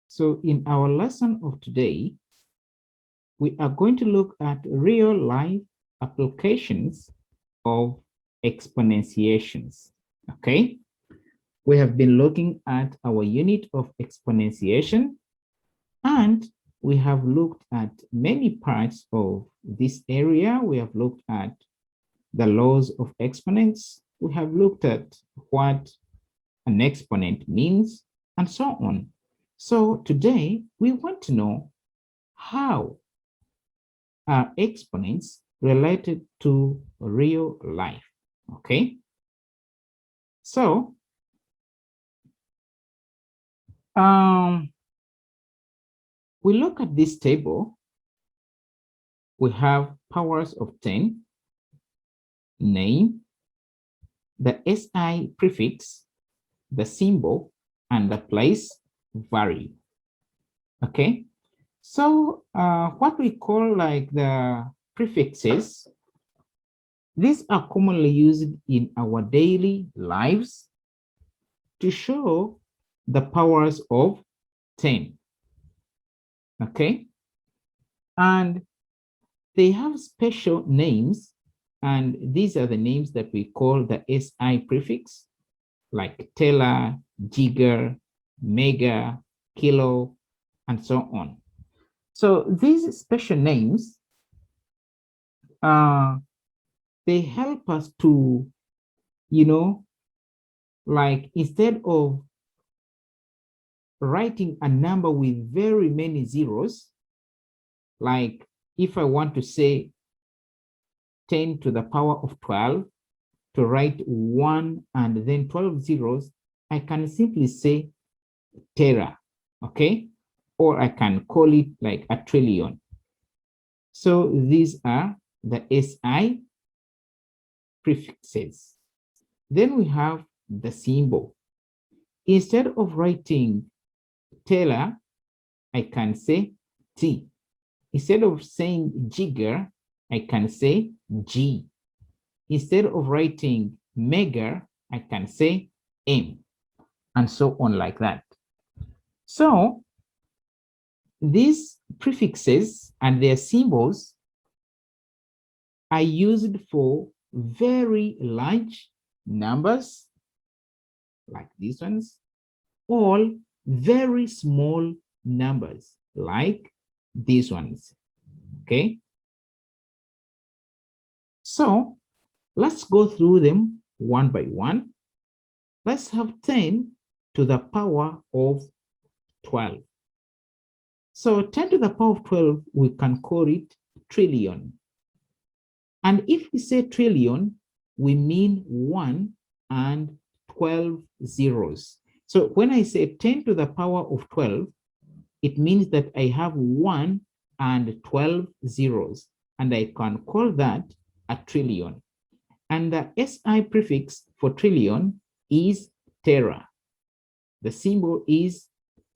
So in our lesson of today, we are going to look at real life applications of exponentiations, okay? We have been looking at our unit of exponentiation, and we have looked at many parts of this area. We have looked at the laws of exponents. We have looked at what an exponent means, and so on. So today we want to know how are exponents related to real life, okay? So we look at this table. We have powers of 10, name, the SI prefix, the symbol, and the place vary. Okay, so what we call like the prefixes, these are commonly used in our daily lives to show the powers of 10. Okay, and they have special names, and these are the names that we call the SI prefix, like tera, giga, mega, kilo, and so on. So these special names, they help us to, like instead of writing a number with very many zeros, like if I want to say 10 to the power of 12, to write 1 and then 12 zeros, I can simply say tera, okay? Or I can call it like a trillion. So these are the SI prefixes. Then we have the symbol. Instead of writing tera, I can say T. Instead of saying giga, I can say G. Instead of writing mega, I can say M, and so on like that. So these prefixes and their symbols are used for very large numbers, like these ones, or very small numbers, like these ones, okay? So let's go through them one by one. Let's have 10 to the power of 12. So 10 to the power of 12, we can call it trillion. And if we say trillion, we mean 1 and 12 zeros. So when I say 10 to the power of 12, it means that I have 1 and 12 zeros, and I can call that a trillion. And the SI prefix for trillion is tera. The symbol is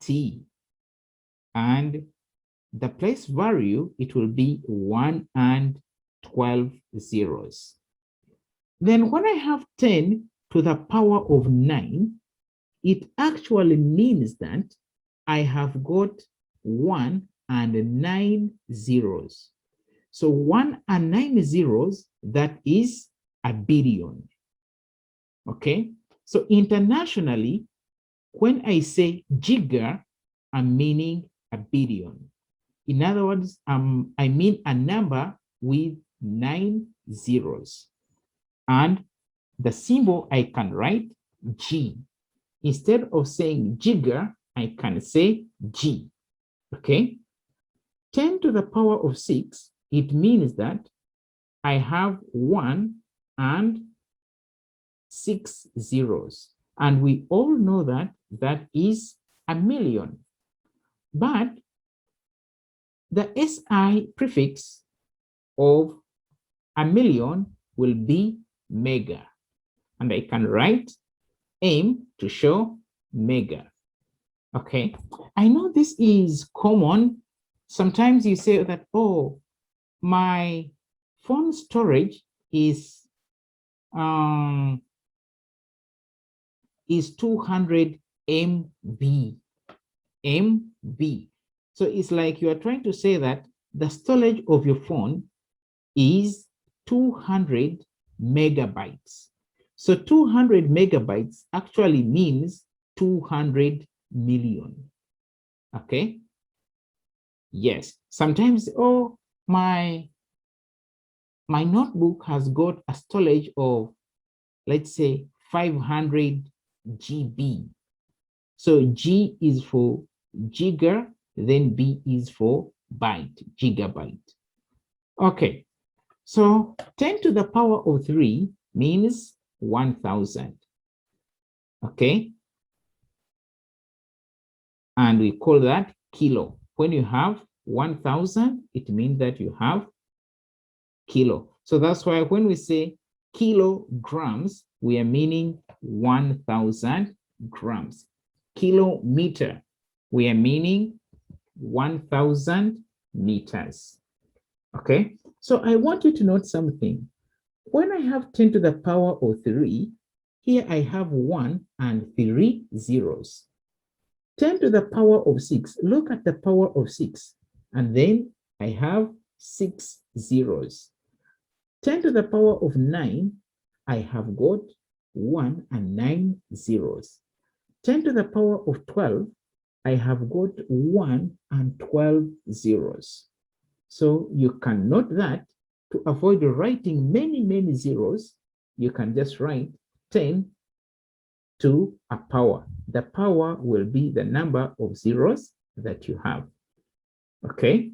T. And the place value, it will be 1 and 12 zeros. Then when I have 10 to the power of 9, it actually means that I have got 1 and 9 zeros. So 1 and 9 zeros, that is a billion. Okay, so internationally, when I say giga, I'm meaning a billion. In other words, I mean a number with 9 zeros. And the symbol I can write G. Instead of saying giga, I can say G. Okay? 10 to the power of 6, it means that I have 1 and 6 zeros. And we all know that that is a million. But the SI prefix of a million will be mega. And I can write M to show mega. Okay, I know this is common. Sometimes you say that, oh, my phone storage is 200 MB. M B. So it's like you are trying to say that the storage of your phone is 200 megabytes. So 200 megabytes actually means 200 million. Okay. Yes. Sometimes, oh, my notebook has got a storage of, let's say, 500 GB. So G is for giga, then B is for byte, gigabyte. Okay, so 10 to the power of 3 means 1,000. Okay, and we call that kilo. When you have 1,000, it means that you have kilo. So that's why when we say kilograms, we are meaning 1,000 grams. Kilometer, we are meaning 1,000 meters. Okay, so I want you to note something. When I have 10 to the power of 3, here I have 1 and 3 zeros. 10 to the power of 6, look at the power of 6, and then I have 6 zeros. 10 to the power of 9, I have got 1 and 9 zeros. 10 to the power of 12, I have got 1 and 12 zeros. So you can note that to avoid writing many zeros, you can just write 10 to a power. The power will be the number of zeros that you have. Okay.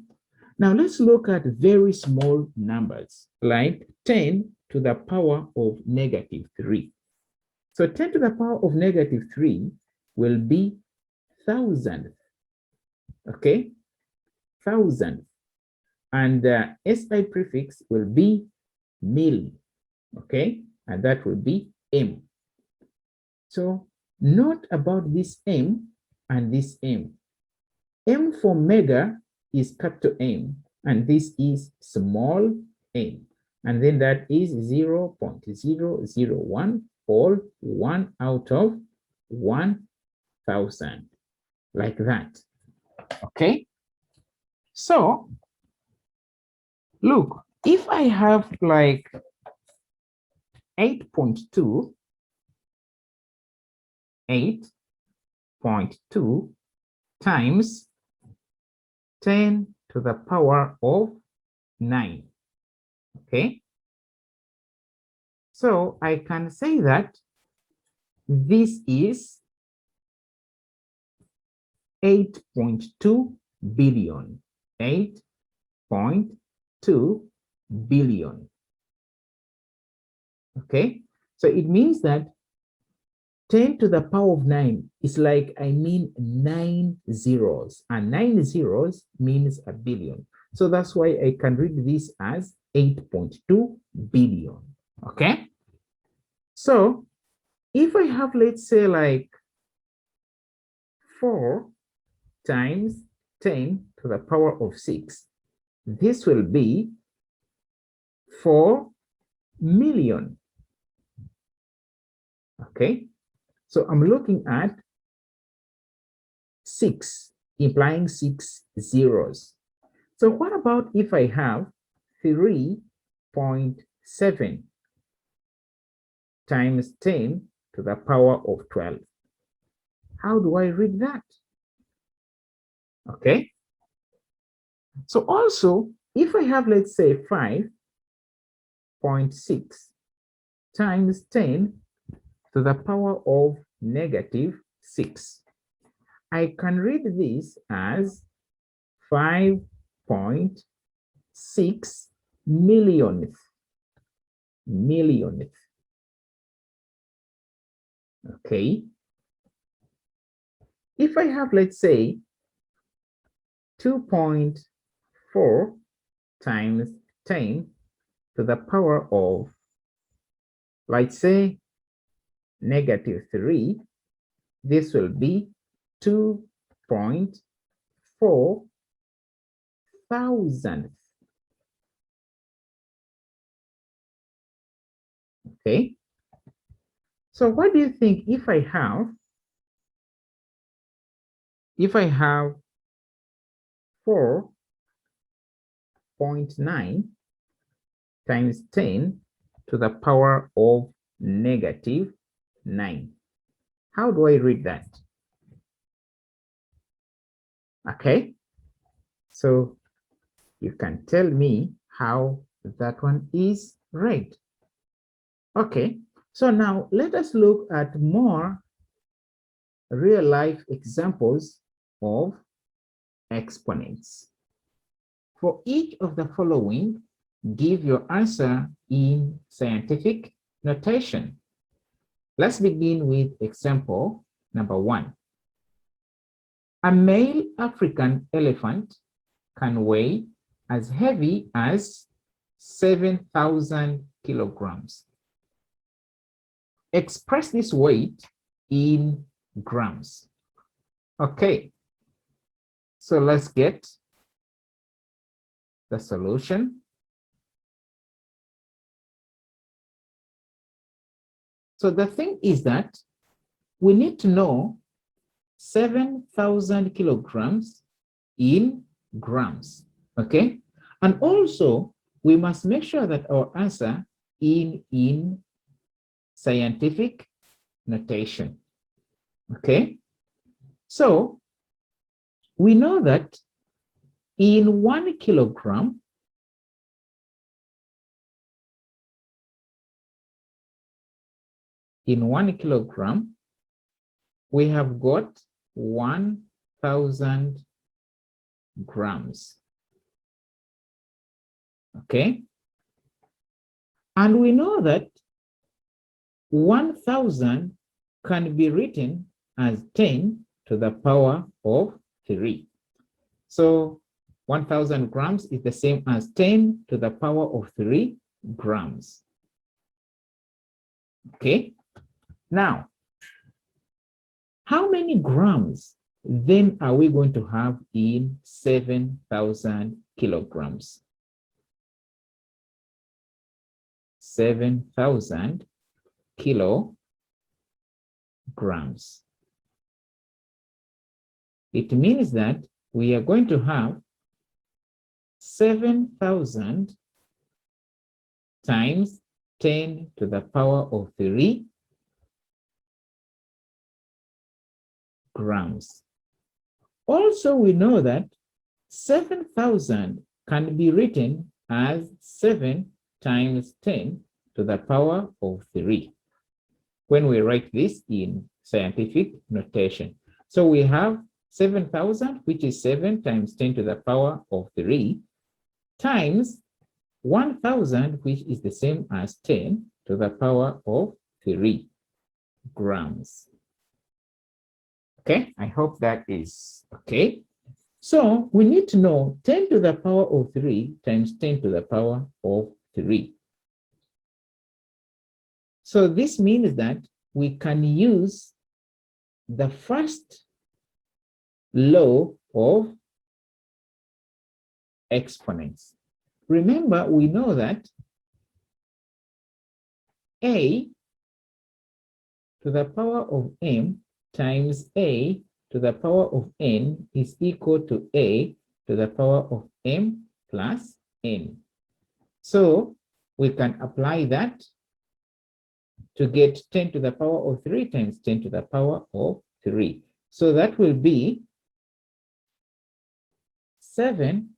Now let's look at very small numbers like 10 to the power of negative 3. So 10 to the power of negative 3 will be thousand. Okay, thousand. And the SI prefix will be mil. Okay, and that will be M. So note about this M and this M. M for mega is capital M, and this is small m. And then that is 0.001, or 1 out of 1,000, like that. Okay? So, look, if I have like 8.2 times 10 to the power of 9. Okay, so I can say that this is 8.2 billion. 8.2 billion. Okay, so it means that 10 to the power of 9 is like, I mean, 9 zeros, and 9 zeros means a billion. So that's why I can read this as 8.2 billion. Okay, so if I have, let's say, like 4 times 10 to the power of 6, this will be 4 million. Okay, so I'm looking at 6, implying 6 zeros. So what about if I have 3.7 times 10 to the power of 12? How do I read that? Okay, so also if I have, let's say, 5.6 times 10 to the power of negative 6, I can read this as 5.6 millionth. Okay, if I have, let's say, 2.4 times 10 to the power of, let's say, negative 3, this will be 2.4 thousandth. Okay, so what do you think if I have 4.9 times 10 to the power of negative 9. How do I read that? Okay, so you can tell me how that one is read. Okay, so now let us look at more real life examples of exponents. For each of the following, give your answer in scientific notation. Let's begin with example number 1. A male African elephant can weigh as heavy as 7,000 kilograms. Express this weight in grams. Okay, so let's get the solution. So the thing is that we need to know 7,000 kilograms in grams, okay? And also, we must make sure that our answer in scientific notation, okay? So, we know that in 1 kilogram, we have got 1,000 grams. Okay? And we know that 1,000 can be written as 10 to the power of 3. So 1,000 grams is the same as 10 to the power of 3 grams. Okay? Now, how many grams then are we going to have in 7,000 kilograms? 7,000 kilograms. It means that we are going to have 7,000 times 10 to the power of 3 grams. Also, we know that 7,000 can be written as 7 times 10 to the power of 3 when we write this in scientific notation. So we have 7,000, which is 7 times 10 to the power of 3, times 1,000, which is the same as 10 to the power of 3 grams. Okay, I hope that is okay. So we need to know 10 to the power of 3 times 10 to the power of 3. So this means that we can use the first law of exponents. Remember, we know that a to the power of m times a to the power of n is equal to a to the power of m plus n. So we can apply that to get 10 to the power of 3 times 10 to the power of 3. So that will be 7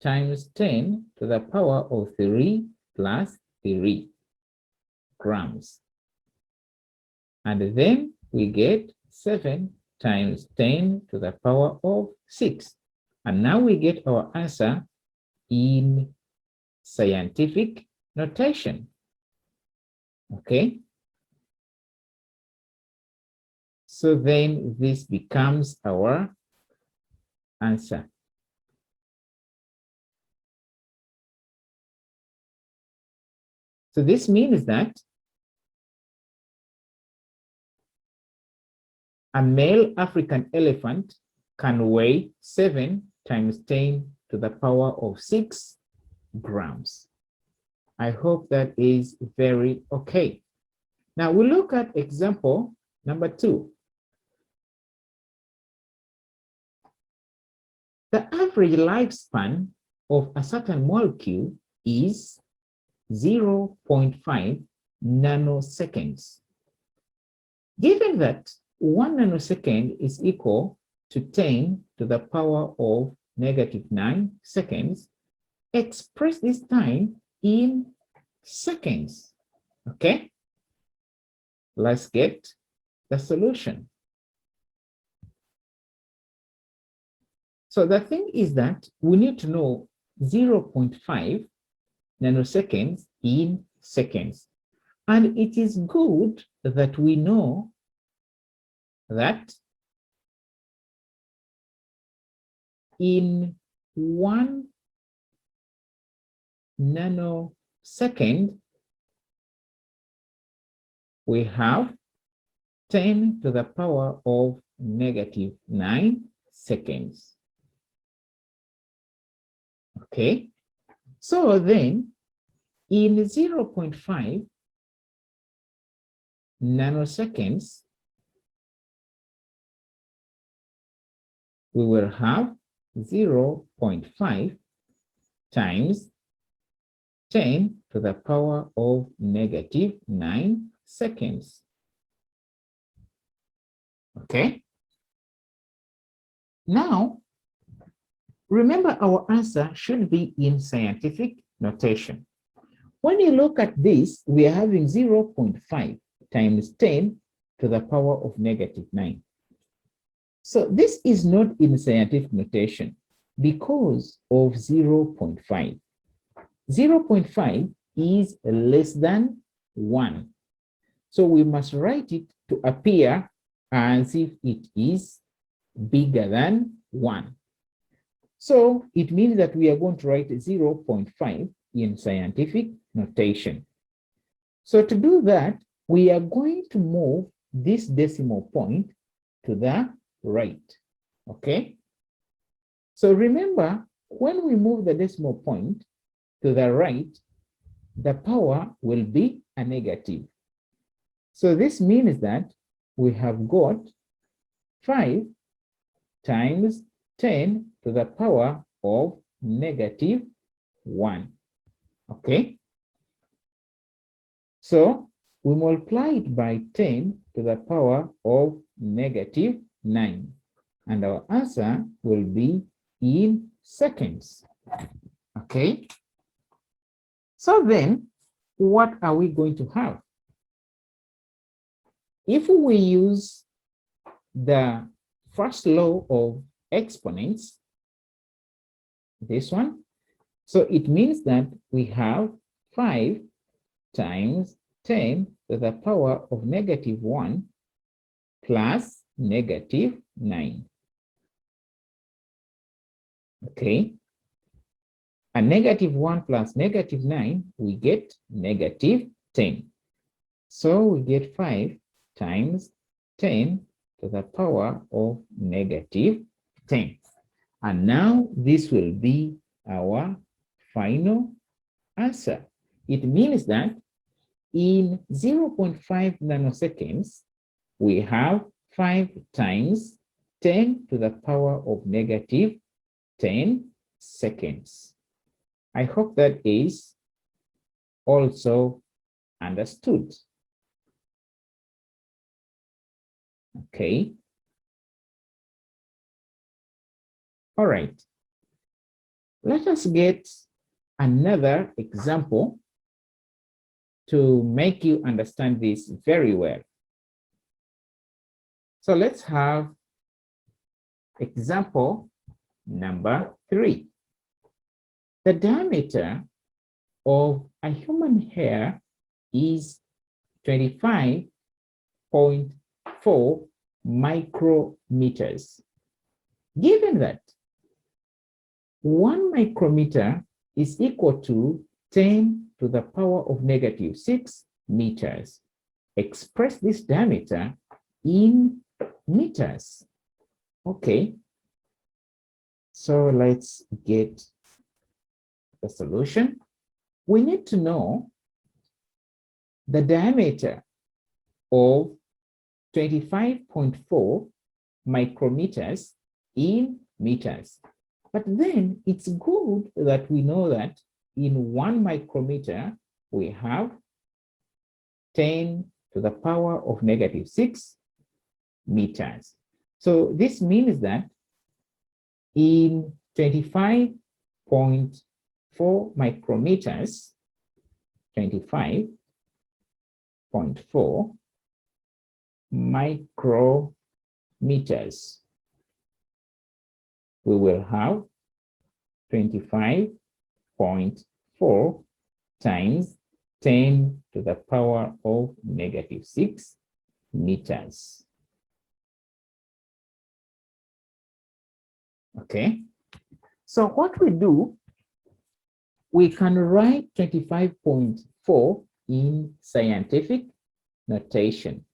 times 10 to the power of 3 plus 3 grams. And then we get 7 times 10 to the power of 6. And now we get our answer in scientific notation. Okay? So then this becomes our answer. So this means that a male African elephant can weigh 7 times 10 to the power of 6 grams. I hope that is very okay. Now we look at example number 2. The average lifespan of a certain molecule is 0.5 nanoseconds. Given that 1 nanosecond is equal to 10 to the power of -9 seconds, express this time in seconds. Okay? Let's get the solution. So the thing is that we need to know 0.5 nanoseconds in seconds. And it is good that we know that in 1 nanosecond, we have 10 to the power of -9 seconds. Okay, so then in 0.5 nanoseconds, we will have 0.5 times 10 to the power of -9 seconds. Okay. Now, remember our answer should be in scientific notation. When you look at this, we are having 0.5 times 10 to the power of -9. So this is not in scientific notation because of 0.5. 0.5 is less than 1. So we must write it to appear as if it is bigger than 1. So it means that we are going to write 0.5 in scientific notation. So to do that, we are going to move this decimal point to the right. Okay? So remember, when we move the decimal point to the right, the power will be a negative. So this means that we have got 5 times 10 to the power of -1. Okay? So we multiply it by 10 to the power of -9. And our answer will be in seconds. Okay? So then, what are we going to have? If we use the first law of exponents, this one, so it means that we have 5 times 10 to the power of -1 plus -9. Okay. A -1 plus -9, we get -10. So we get 5 times 10 to the power of -10. And now this will be our final answer. It means that in 0.5 nanoseconds, we have 5 times 10 to the power of -10 seconds. I hope that is also understood. Okay. All right. Let us get another example to make you understand this very well. So let's have example number 3. The diameter of a human hair is 25.4 micrometers. Given that 1 micrometer is equal to 10 to the power of -6 meters, express this diameter in meters. Okay, so let's get the solution. We need to know the diameter of 25.4 micrometers in meters. But then it's good that we know that in 1 micrometer, we have 10 to the power of negative 6 meters. So this means that in 25.4 micrometers, 25.4 micrometers, we will have 25.4 times 10 to the power of negative 6 meters. Okay, so what we do, we can write 25.4 in scientific notation.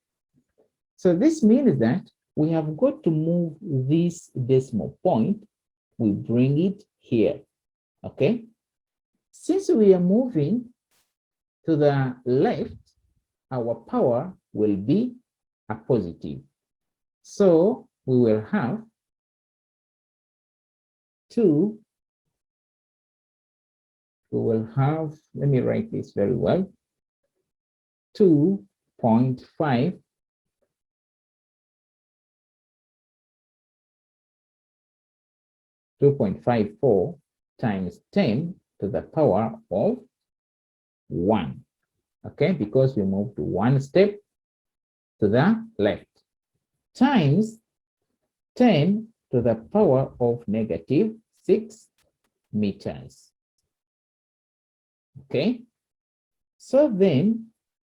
So this means that we have got to move this decimal point, we bring it here, okay? Since we are moving to the left, our power will be a positive. So we will have 2, we will have, let me write this very well, 2.5 2.54 times 10 to the power of 1. Okay, because we moved 1 step to the left, times 10 to the power of negative 6 meters. Okay, so then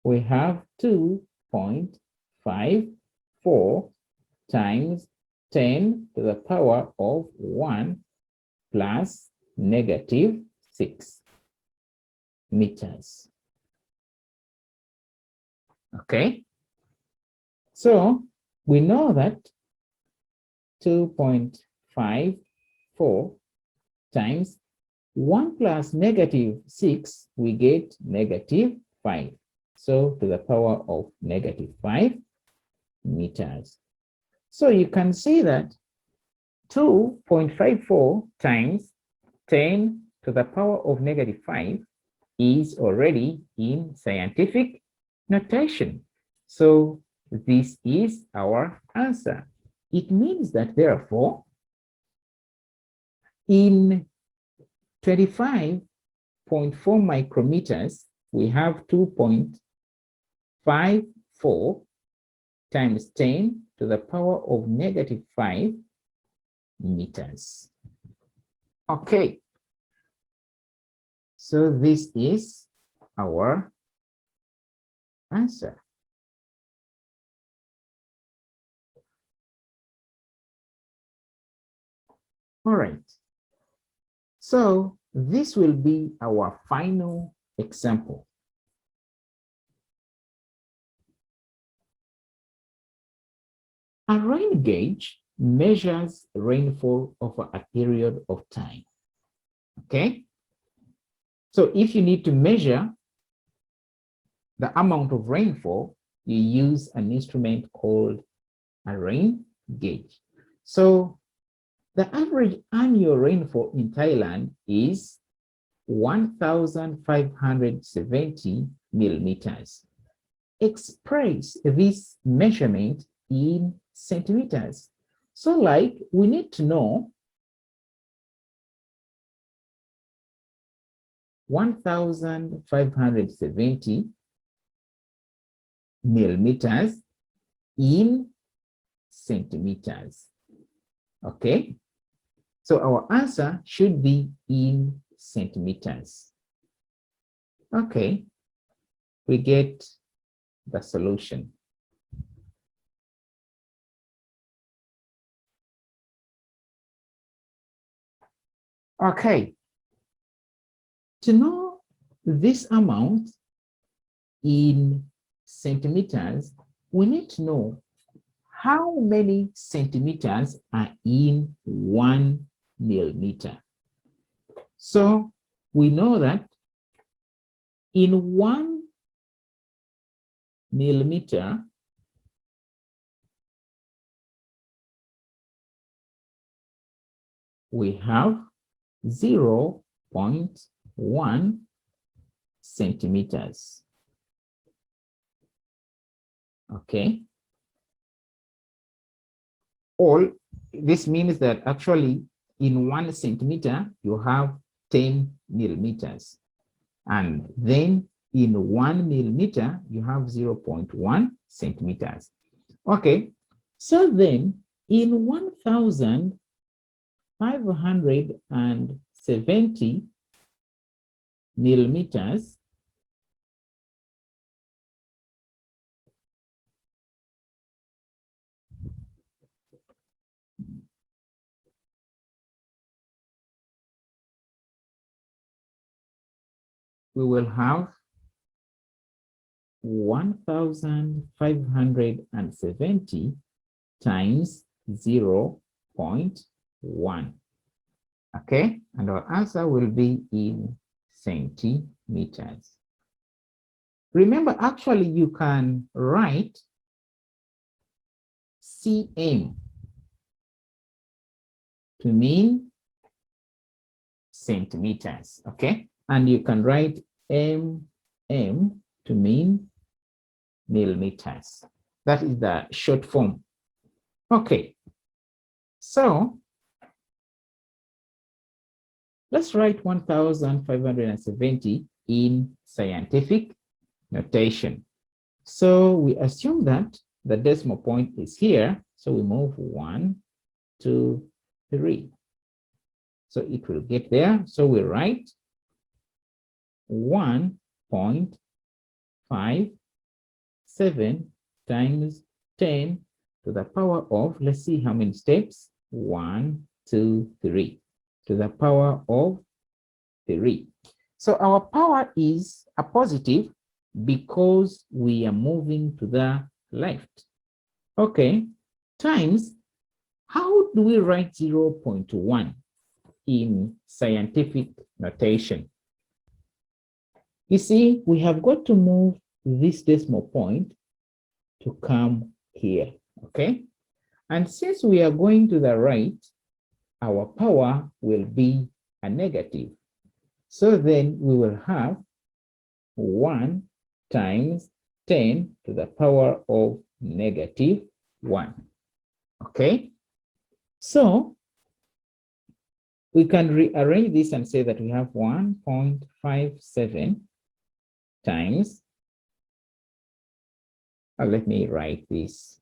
we have 2.54 times 10 to the power of 1 plus negative 6 meters. Okay, so we know that 2.54 times 1 plus negative 6, we get negative 5. So to the power of negative 5 meters. So you can see that 2.54 times 10 to the power of negative 5 is already in scientific notation. So this is our answer. It means that therefore, in 25.4 micrometers, we have 2.54 times 10 to the power of negative 5 meters. Okay, so this is our answer. All right, so this will be our final example. A rain gauge measures rainfall over a period of time. Okay, so if you need to measure the amount of rainfall, you use an instrument called a rain gauge. So the average annual rainfall in Thailand is 1,570 millimeters. Express this measurement in centimeters. So like we need to know 1,570 millimeters in centimeters. Okay, so our answer should be in centimeters. Okay, we get the solution. Okay, to know this amount in centimeters, we need to know how many centimeters are in 1 millimeter. So we know that in 1 millimeter, we have 0.1 centimeters. Okay. All this means that actually in 1 centimeter, you have 10 millimeters. And then in 1 millimeter, you have 0.1 centimeters. Okay, so then in 1,570 millimeters, we will have 1,570 times 0.1. Okay, and our answer will be in centimeters. Remember, actually, you can write cm to mean centimeters, okay? And you can write mm to mean millimeters. That is the short form. Okay, so let's write 1,570 in scientific notation. So we assume that the decimal point is here. So we move 1, 2, 3. So it will get there. So we write 1.57 times 10 to the power of, let's see how many steps, 1, 2, 3, to the power of 3. So our power is a positive because we are moving to the left. Okay, times, how do we write 0.1 in scientific notation? You see, we have got to move this decimal point to come here, okay? And since we are going to the right, our power will be a negative. So then we will have 1 times 10 to the power of negative 1, okay? So we can rearrange this and say that we have 1.57 times, let me write this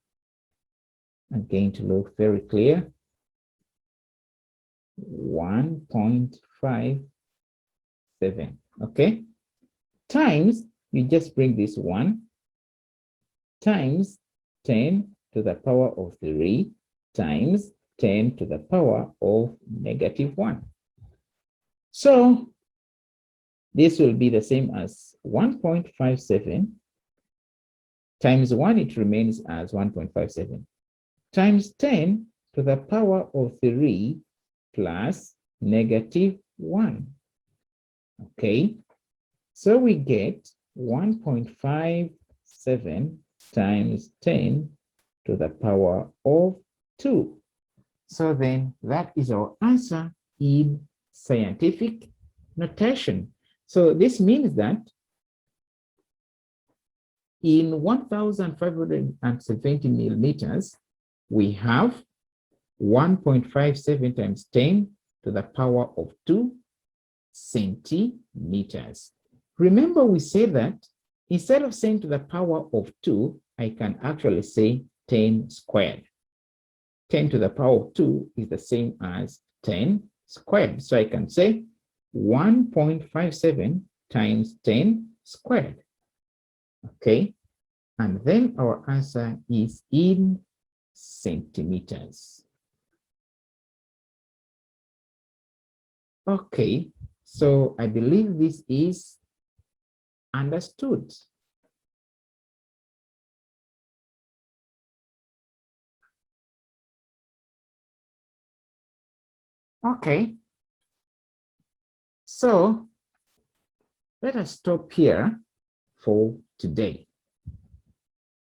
again to look very clear, 1.57, okay? Times, you just bring this 1, times 10 to the power of 3, times 10 to the power of negative 1. So this will be the same as 1.57 times 1, it remains as 1.57, times 10 to the power of 3 plus negative 1. Okay, so we get 1.57 times 10 to the power of 2. So then that is our answer in scientific notation. So this means that in 1,570 millimeters, we have 1.57 times 10 to the power of 2 centimeters. Remember, we said that instead of saying to the power of 2, I can actually say 10 squared. 10 to the power of 2 is the same as 10 squared. So I can say 1.57 times 10 squared. Okay, and then our answer is in centimeters. Okay, so I believe this is understood. Okay, so let us stop here for today.